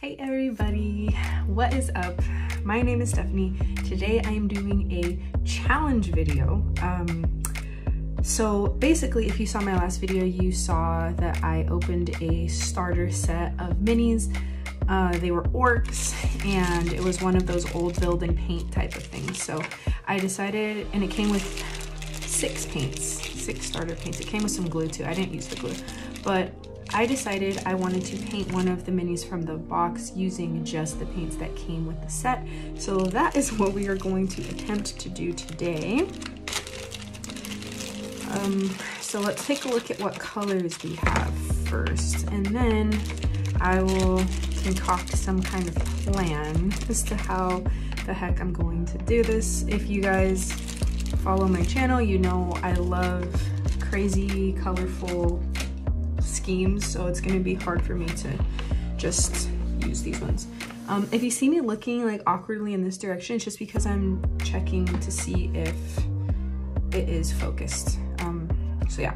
Hey everybody, what is up? My name is Stephanie. Today I am doing a challenge video. So basically, if you saw my last video, you saw that I opened a starter set of minis. They were orcs, and it was one of those old build and paint type of things. So I decided, and it came with 6 starter paints. It came with some glue too. I didn't use the glue, but I decided I wanted to paint one of the minis from the box using just the paints that came with the set. So that is what we are going to attempt to do today. So let's take a look at what colors we have first, and then I will concoct some kind of plan as to how the heck I'm going to do this. If you guys follow my channel, you know I love crazy, colorful schemes, so it's going to be hard for me to just use these ones. If you see me looking like awkwardly in this direction, it's just because I'm checking to see if it is focused. So yeah,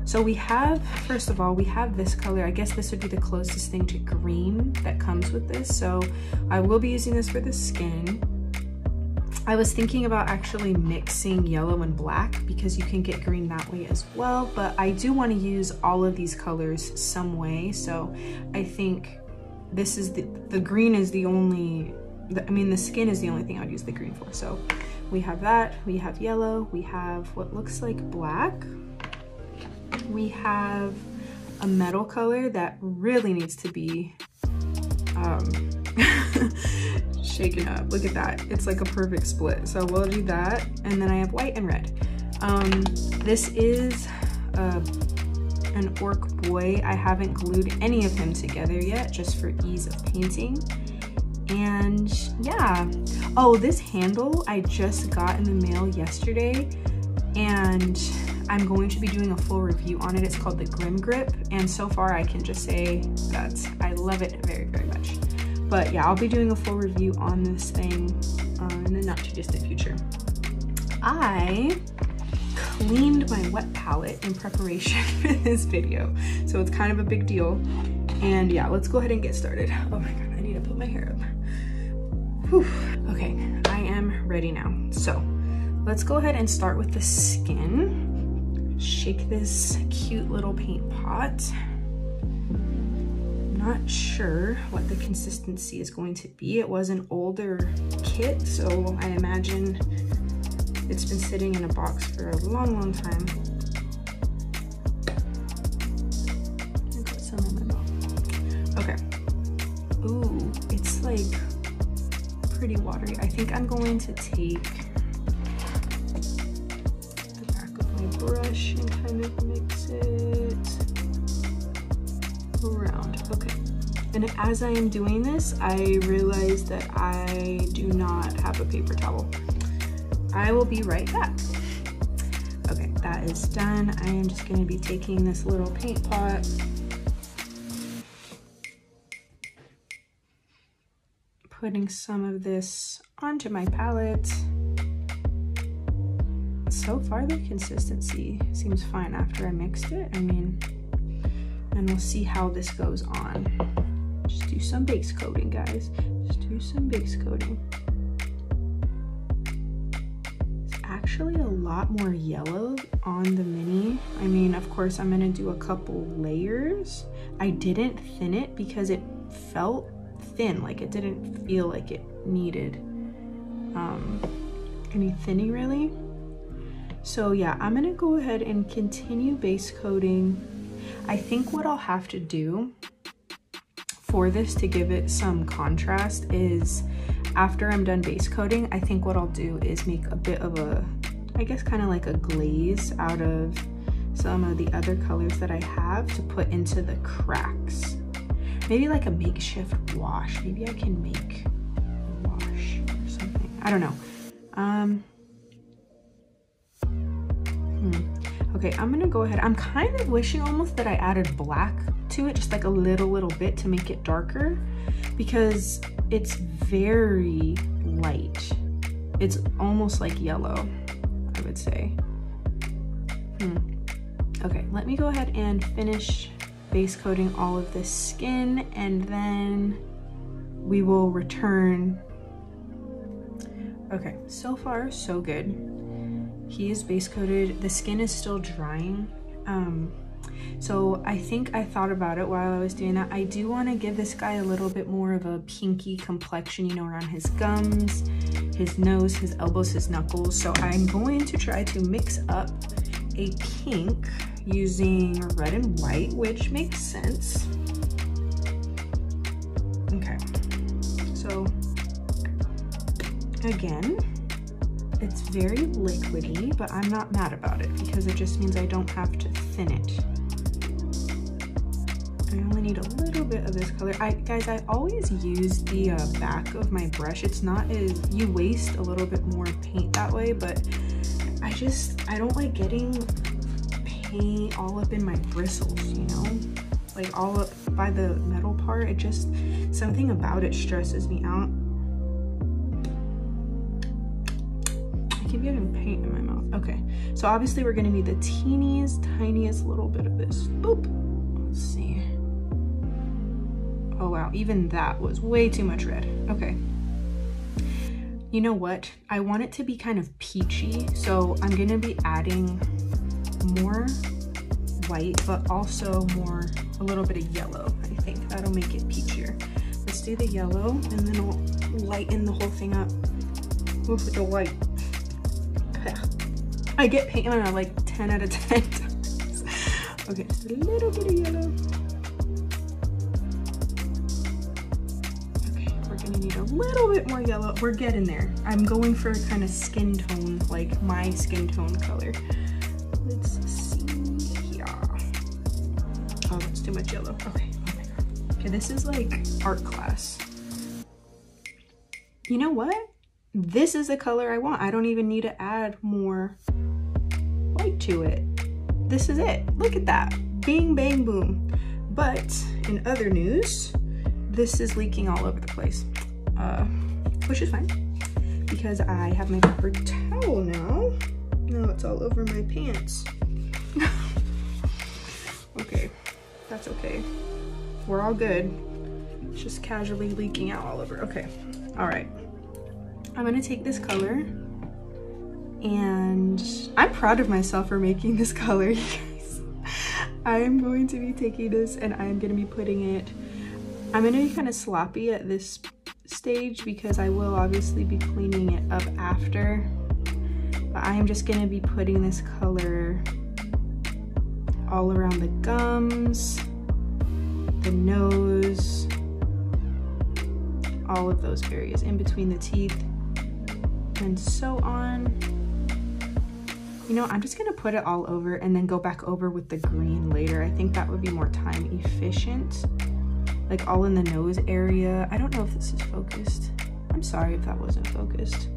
so we have, first of all, we have this color. I guess this would be the closest thing to green that comes with this, so I will be using this for the skin. I was thinking about actually mixing yellow and black because you can get green that way as well, but I do want to use all of these colors some way, so I think this is the green is the only, the skin is the only thing I would use the green for. So we have that, we have yellow, we have what looks like black, we have a metal color that really needs to be shaken up. Look at that, it's like a perfect split, so we'll do that. And then I have white and red. This is an orc boy. I haven't glued any of him together yet, just for ease of painting. And yeah, oh, this handle I just got in the mail yesterday, and I'm going to be doing a full review on it. It's called the Grim Grip, and so far I can just say that I love it very, very much. But yeah, I'll be doing a full review on this thing in the not too distant future. I cleaned my wet palette in preparation for this video, so it's kind of a big deal. And yeah, let's go ahead and get started. Oh my god, I need to put my hair up. Whew. Okay, I am ready now. So let's go ahead and start with the skin. Shake this cute little paint pot. Not sure what the consistency is going to be. It was an older kit, so I imagine it's been sitting in a box for a long time. I got some in my mouth. Okay. Ooh, it's like pretty watery. I think I'm going to take the back of my brush and kind of mix it around. Okay, and as I am doing this, I realize that I do not have a paper towel. I will be right back. Okay, that is done. I am just going to be taking this little paint pot, putting some of this onto my palette. So far the consistency seems fine after I mixed it. I mean, and we'll see how this goes on. Just do some base coating, guys. Just do some base coating. It's actually a lot more yellow on the mini. I mean, of course, I'm gonna do a couple layers. I didn't thin it because it felt thin, like it didn't feel like it needed any thinning really. So yeah, I'm gonna go ahead and continue base coating. I think what I'll have to do for this to give it some contrast is, after I'm done base coating, I think what I'll do is make a bit of a, I guess kind of like a glaze out of some of the other colors that I have to put into the cracks. Maybe like a makeshift wash. Maybe I can make a wash or something. I don't know. Okay, I'm gonna go ahead. I'm kind of wishing almost that I added black to it, just like a little bit to make it darker, because it's very light. It's almost like yellow, I would say. Okay, let me go ahead and finish base coating all of this skin, and then we will return. Okay, so far so good. He is base coated. The skin is still drying. So I think I thought about it while I was doing that. I do want to give this guy a little bit more of a pinky complexion, you know, around his gums, his nose, his elbows, his knuckles. So I'm going to try to mix up a pink using red and white, which makes sense. Okay, so again, it's very liquidy, but I'm not mad about it because it just means I don't have to thin it. I only need a little bit of this color. Guys, I always use the back of my brush. It's not as, you waste a little bit more paint that way, but I don't like getting paint all up in my bristles, you know? Like all up by the metal part. It just, something about it stresses me out. I keep getting paint in my mouth. Okay, so obviously we're gonna need the tiniest little bit of this. Boop. Let's see. Oh wow, even that was way too much red. Okay. You know what? I want it to be kind of peachy, so I'm gonna be adding more white, but also a little bit of yellow. I think that'll make it peachier. Let's do the yellow, and then I'll lighten the whole thing up with the white. I get paint on like 10 out of 10 times. Okay, just a little bit of yellow. Gonna need a little bit more yellow. We're getting there. I'm going for kind of skin tone, like my skin tone color. Let's see here. Oh, that's too much yellow. Okay, oh my god. Okay, this is like art class. You know what? This is the color I want. I don't even need to add more white to it. This is it. Look at that. Bing, bang, boom. But in other news, this is leaking all over the place, which is fine because I have my paper towel now. Now it's all over my pants. Okay, that's okay. We're all good. It's just casually leaking out all over. Okay, all right. I'm gonna take this color, and I'm proud of myself for making this color, you guys. I'm going to be taking this and I'm gonna be putting it, I'm gonna be kind of sloppy at this stage because I will obviously be cleaning it up after. But I am just gonna be putting this color all around the gums, the nose, all of those areas in between the teeth, and so on. You know, I'm just gonna put it all over and then go back over with the green later. I think that would be more time efficient. Like all in the nose area. I don't know if this is focused. I'm sorry if that wasn't focused.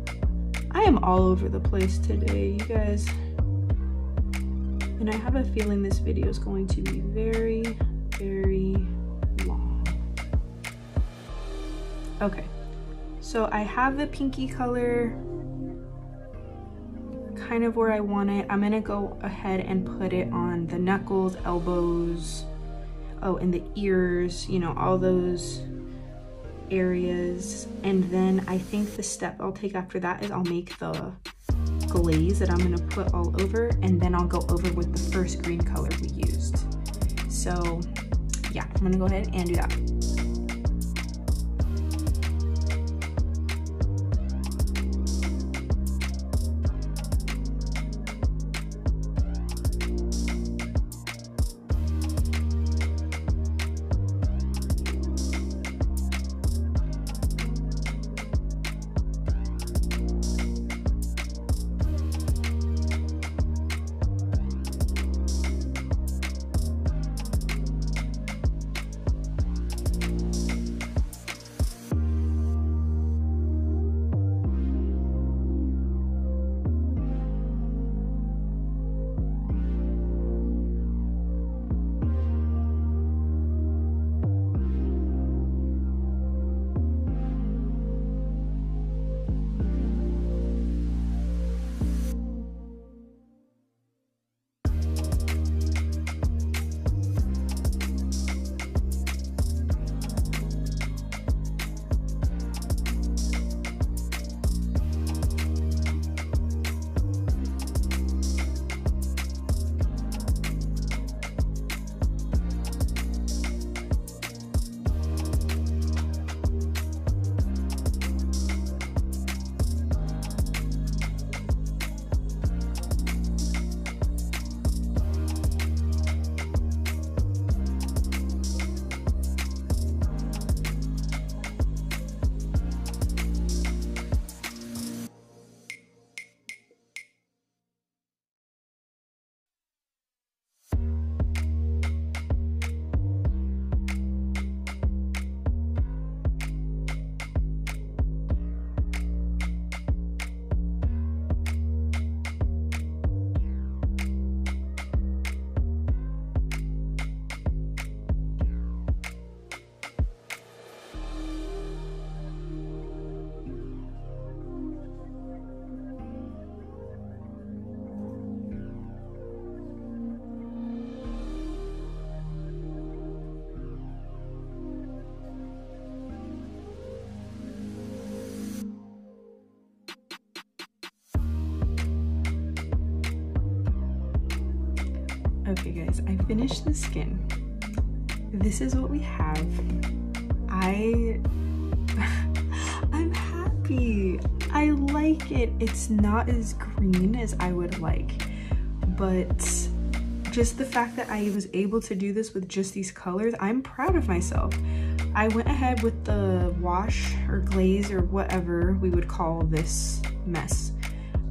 I am all over the place today, you guys. And I have a feeling this video is going to be very, very long. Okay, so I have the pinky color kind of where I want it. I'm gonna go ahead and put it on the knuckles, elbows, oh, and the ears, you know, all those areas. And then I think the step I'll take after that is I'll make the glaze that I'm gonna put all over, and then I'll go over with the first green color we used. So yeah, I'm gonna go ahead and do that. Okay guys, I finished the skin. This is what we have. I'm happy. I like it. It's not as green as I would like, but just the fact that I was able to do this with just these colors, I'm proud of myself. I went ahead with the wash or glaze or whatever we would call this mess.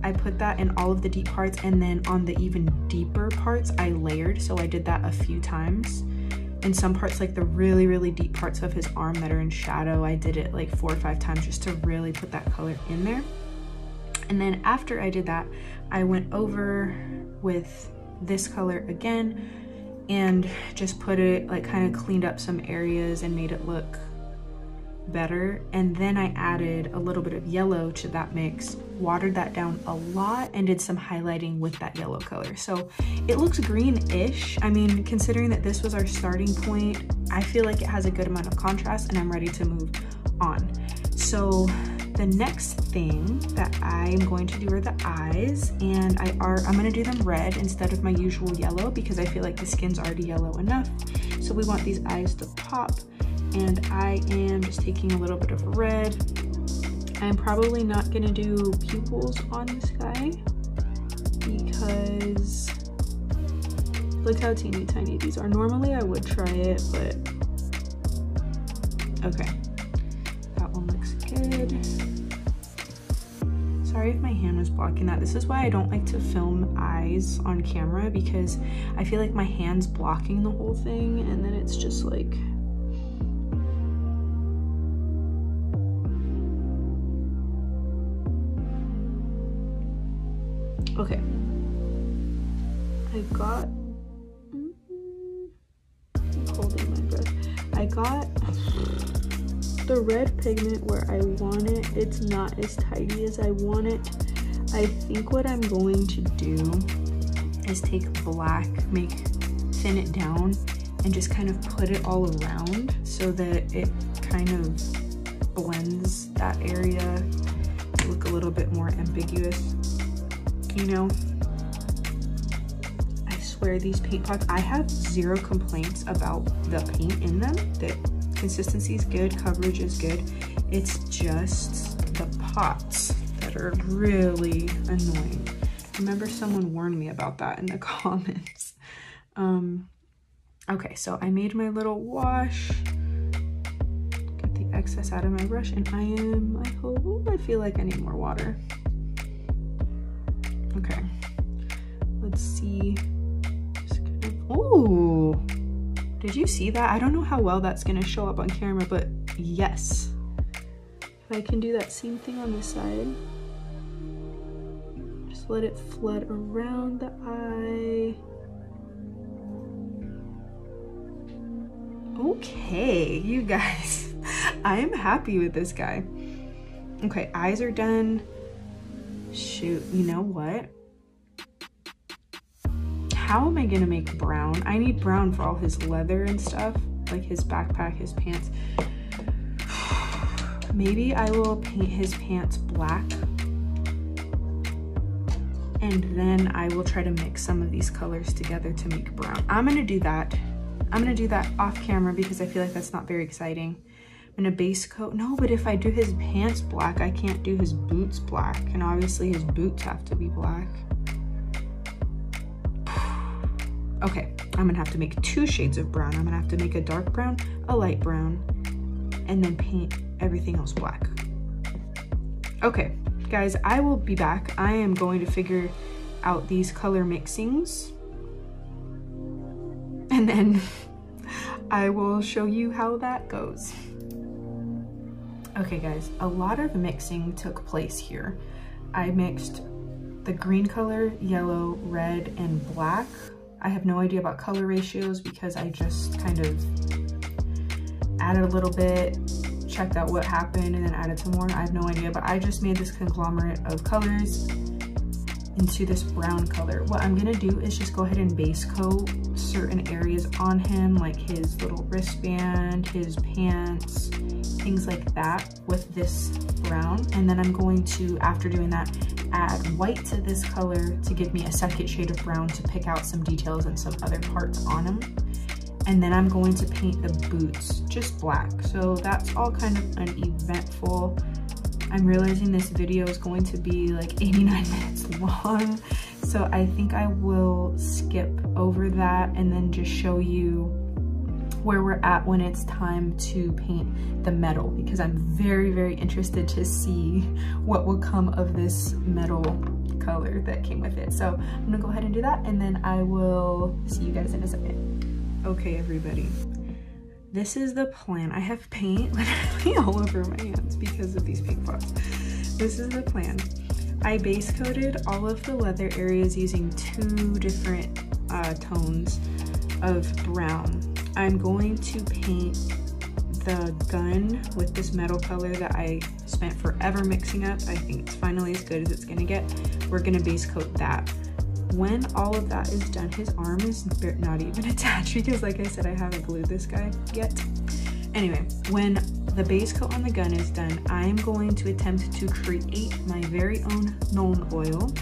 I put that in all of the deep parts, and then on the even deeper parts I layered, so I did that a few times. In some parts, like the really deep parts of his arm that are in shadow, I did it like 4 or 5 times just to really put that color in there. And then after I did that, I went over with this color again and just put it, like kind of cleaned up some areas and made it look better. And then I added a little bit of yellow to that mix, watered that down a lot, and did some highlighting with that yellow color. So it looks green-ish. I mean, considering that this was our starting point, I feel like it has a good amount of contrast and I'm ready to move on. So the next thing that I'm going to do are the eyes, and I'm gonna do them red instead of my usual yellow because I feel like the skin's already yellow enough. So we want these eyes to pop. And I am just taking a little bit of red. I'm probably not gonna do pupils on this guy because look how teeny tiny these are. Normally I would try it, but okay. That one looks good. Sorry if my hand was blocking that. This is why I don't like to film eyes on camera, because I feel like my hand's blocking the whole thing and then it's just like, okay, holding my breath. I got the red pigment where I want it. It's not as tidy as I want it. I think what I'm going to do is take black, thin it down, and just kind of put it all around so that it kind of blends that area to look a little bit more ambiguous. You know, I swear these paint pots, I have zero complaints about the paint in them. The consistency is good, coverage is good. It's just the pots that are really annoying. I remember someone warned me about that in the comments. Okay, so I made my little wash, get the excess out of my brush, and I feel like I need more water. Okay, let's see. Just kind of, oh, did you see that? I don't know how well that's gonna show up on camera, but yes. If I can do that same thing on this side. Just let it flood around the eye. Okay, you guys, I am happy with this guy. Okay, eyes are done. Shoot, you know what? How am I gonna make brown? I need brown for all his leather and stuff, like his backpack, his pants. Maybe I will paint his pants black, and then I will try to mix some of these colors together to make brown. I'm gonna do that. I'm gonna do that off camera because I feel like that's not very exciting. I'm gonna base coat. No, but if I do his pants black, I can't do his boots black, and obviously his boots have to be black. Okay, I'm gonna have to make 2 shades of brown. I'm gonna have to make a dark brown, a light brown, and then paint everything else black. Okay, guys, I will be back. I am going to figure out these color mixings, and then I will show you how that goes. Okay guys, a lot of mixing took place here. I mixed the green color, yellow, red, and black. I have no idea about color ratios because I just kind of added a little bit, checked out what happened, and then added some more. I have no idea, but I just made this conglomerate of colors into this brown color. What I'm gonna do is just go ahead and base coat certain areas on him, like his little wristband, his pants, things like that with this brown. And then I'm going to, after doing that, add white to this color to give me a second shade of brown to pick out some details and some other parts on them. And then I'm going to paint the boots just black. So that's all kind of uneventful. I'm realizing this video is going to be like 89 minutes long. So I think I will skip over that and then just show you where we're at when it's time to paint the metal, because I'm very, very interested to see what will come of this metal color that came with it. So I'm gonna go ahead and do that, and then I will see you guys in a second. Okay, everybody, this is the plan. I have paint literally all over my hands because of these pink spots. This is the plan. I base coated all of the leather areas using 2 different tones of brown. I'm going to paint the gun with this metal color that I spent forever mixing up. I think it's finally as good as it's gonna get. We're gonna base coat that. When all of that is done, his arm is not even attached because, like I said, I haven't glued this guy yet. Anyway, when the base coat on the gun is done, I'm going to attempt to create my very own Nuln oil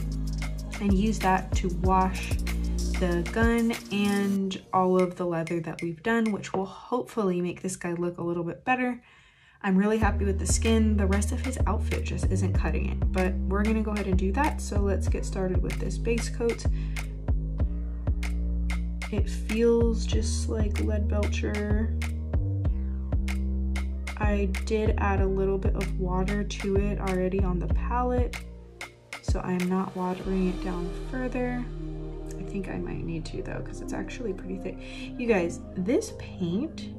and use that to wash the gun and all of the leather that we've done, which will hopefully make this guy look a little bit better. I'm really happy with the skin. The rest of his outfit just isn't cutting it, but we're gonna go ahead and do that. So let's get started with this base coat. It feels just like Leadbelcher. I did add a little bit of water to it already on the palette, so I'm not watering it down further. I think I might need to though, because it's actually pretty thick. You guys, this paint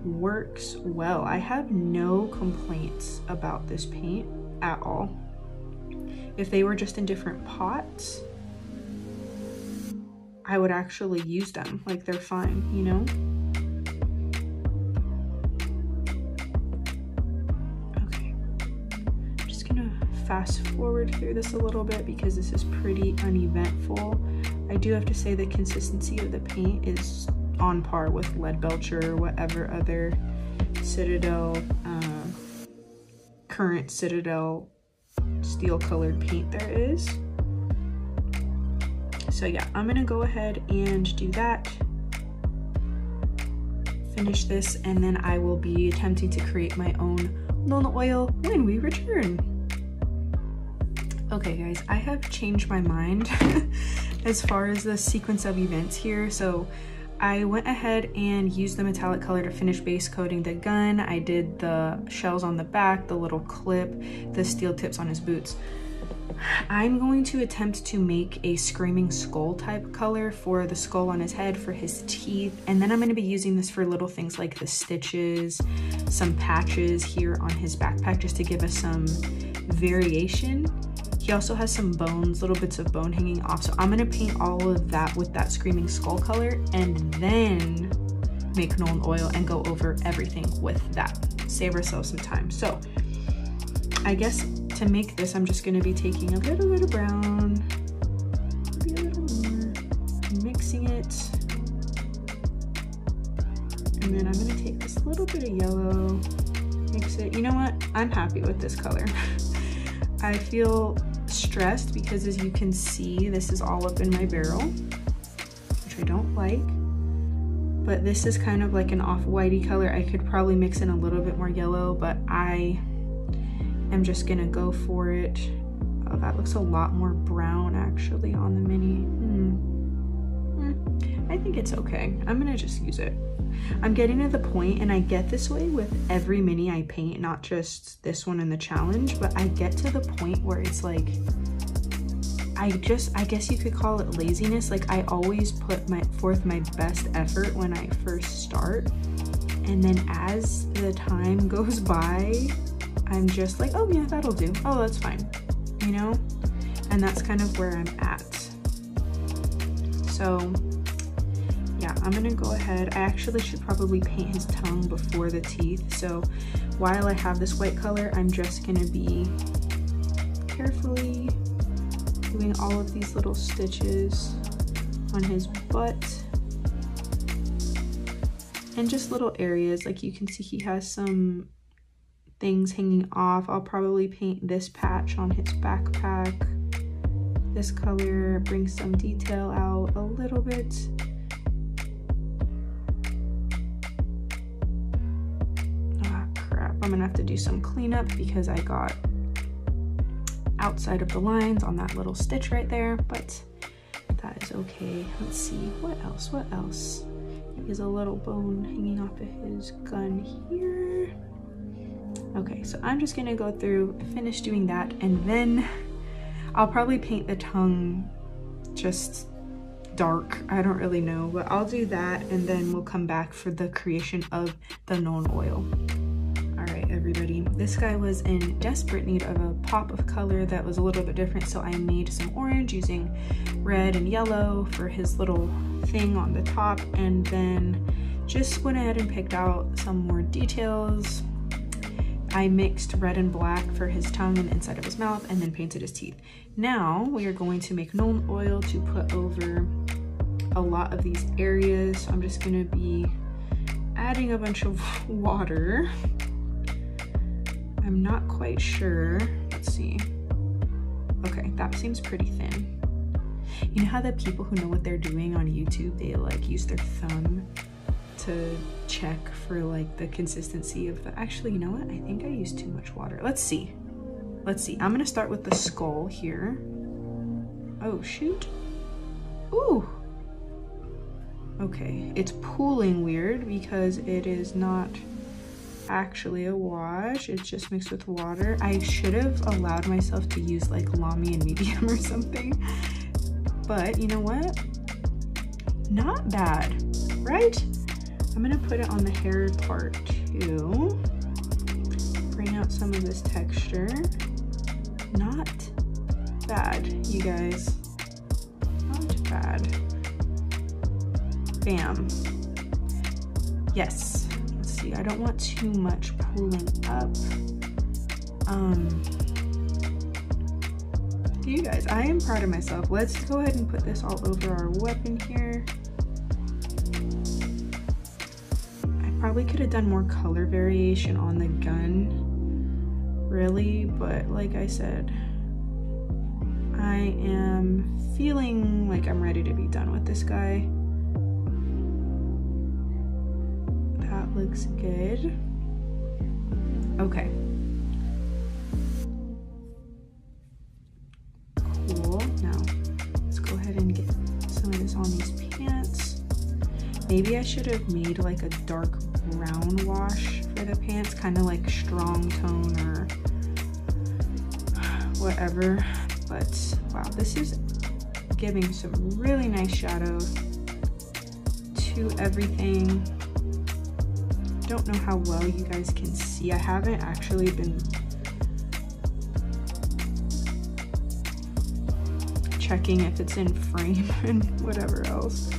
works well. I have no complaints about this paint at all. If they were just in different pots, I would actually use them. Like, they're fine, you know? Okay, I'm just gonna fast forward through this a little bit because this is pretty uneventful. I do have to say the consistency of the paint is on par with Leadbelcher or whatever other Citadel, current Citadel steel colored paint there is. So yeah, I'm gonna go ahead and do that, finish this, and then I will be attempting to create my own Nuln oil when we return. Okay guys, I have changed my mind as far as the sequence of events here. So I went ahead and used the metallic color to finish base coating the gun. I did the shells on the back, the little clip, the steel tips on his boots. I'm going to attempt to make a screaming skull type color for the skull on his head, for his teeth, and then I'm going to be using this for little things like the stitches, some patches here on his backpack just to give us some variation. He also has some bones, little bits of bone hanging off. So I'm gonna paint all of that with that screaming skull color and then make Nuln oil and go over everything with that. Save ourselves some time. So I guess to make this, I'm just gonna be taking a little bit of brown, maybe a little more, mixing it. And then I'm gonna take this little bit of yellow, mix it. You know what? I'm happy with this color. I feel stressed because, as you can see, this is all up in my barrel, which I don't like, but this is kind of like an off-whitey color. I could probably mix in a little bit more yellow, but I am just gonna go for it. Oh, that looks a lot more brown actually on the mini. I think it's okay. I'm gonna just use it. I'm getting to the point, and I get this way with every mini I paint, not just this one in the challenge, but I get to the point where it's like, I guess you could call it laziness. Like, I always put forth my best effort when I first start, and then as the time goes by, I'm just like, oh yeah, that'll do. Oh, that's fine, you know? And that's kind of where I'm at. So yeah, I'm gonna go ahead. I actually should probably paint his tongue before the teeth. So while I have this white color, I'm just gonna be carefully doing all of these little stitches on his butt and just little areas. Like, you can see he has some things hanging off. I'll probably paint this patch on his backpack. This color brings some detail out a little bit. Ah, crap. I'm gonna have to do some cleanup because I got outside of the lines on that little stitch right there, but that is okay. Let's see, what else? He has a little bone hanging off of his gun here. Okay, so I'm just gonna go through, finish doing that, and then I'll probably paint the tongue just dark. I don't really know, but I'll do that, and then we'll come back for the creation of the Nuln oil. All right, everybody, this guy was in desperate need of a pop of color that was a little bit different, so I made some orange using red and yellow for his little thing on the top, and then just went ahead and picked out some more details. I mixed red and black for his tongue and the inside of his mouth, and then painted his teeth. Now we are going to make Nuln oil to put over a lot of these areas. So I'm just gonna be adding a bunch of water. I'm not quite sure. Let's see. Okay, that seems pretty thin. You know how the people who know what they're doing on YouTube, they like use their thumb to check for like the consistency of the, actually, you know what? I think I used too much water. Let's see. I'm gonna start with the skull here. Oh, shoot. Ooh. Okay, it's pooling weird because it is not actually a wash. It's just mixed with water. I should have allowed myself to use like Lamy and medium or something, but you know what? Not bad, right? I'm gonna put it on the hair part too. Bring out some of this texture. Not bad, you guys. Not bad. Bam. Yes. Let's see, I don't want too much pooling up. You guys, I am proud of myself. Let's go ahead and put this all over our weapon here. Probably could have done more color variation on the gun, really, but like I said, I am feeling like I'm ready to be done with this guy. That looks good. Okay. Cool. Now, let's go ahead and get some of this on these pants. Maybe I should have made like a dark brown wash for the pants, kind of like strong tone or whatever, but wow, this is giving some really nice shadow to everything. Don't know how well you guys can see. I haven't actually been checking if it's in frame and whatever else.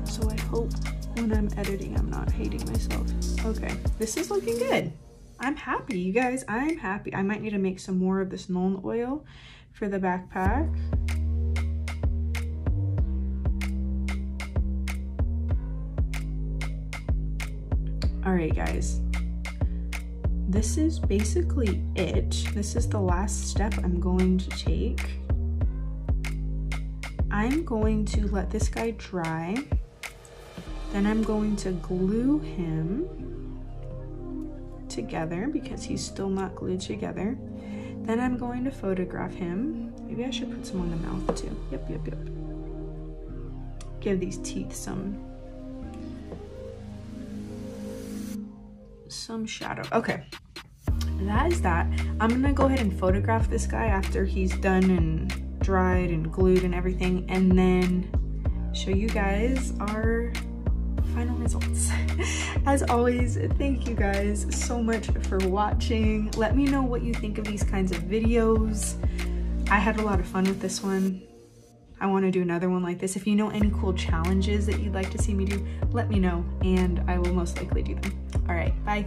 So I hope when I'm editing, I'm not hating myself. Okay, this is looking good. I'm happy, you guys, I'm happy. I might need to make some more of this Nuln oil for the backpack. All right, guys, this is basically it. This is the last step I'm going to take. I'm going to let this guy dry. Then I'm going to glue him together because he's still not glued together. Then I'm going to photograph him. Maybe I should put some on the mouth too. Yep. Give these teeth some shadow. Okay, that is that. I'm gonna go ahead and photograph this guy after he's done and dried and glued and everything, and then show you guys our final results. As always, thank you guys so much for watching. Let me know what you think of these kinds of videos. I had a lot of fun with this one. I want to do another one like this. If you know any cool challenges that you'd like to see me do, let me know and I will most likely do them. All right, bye.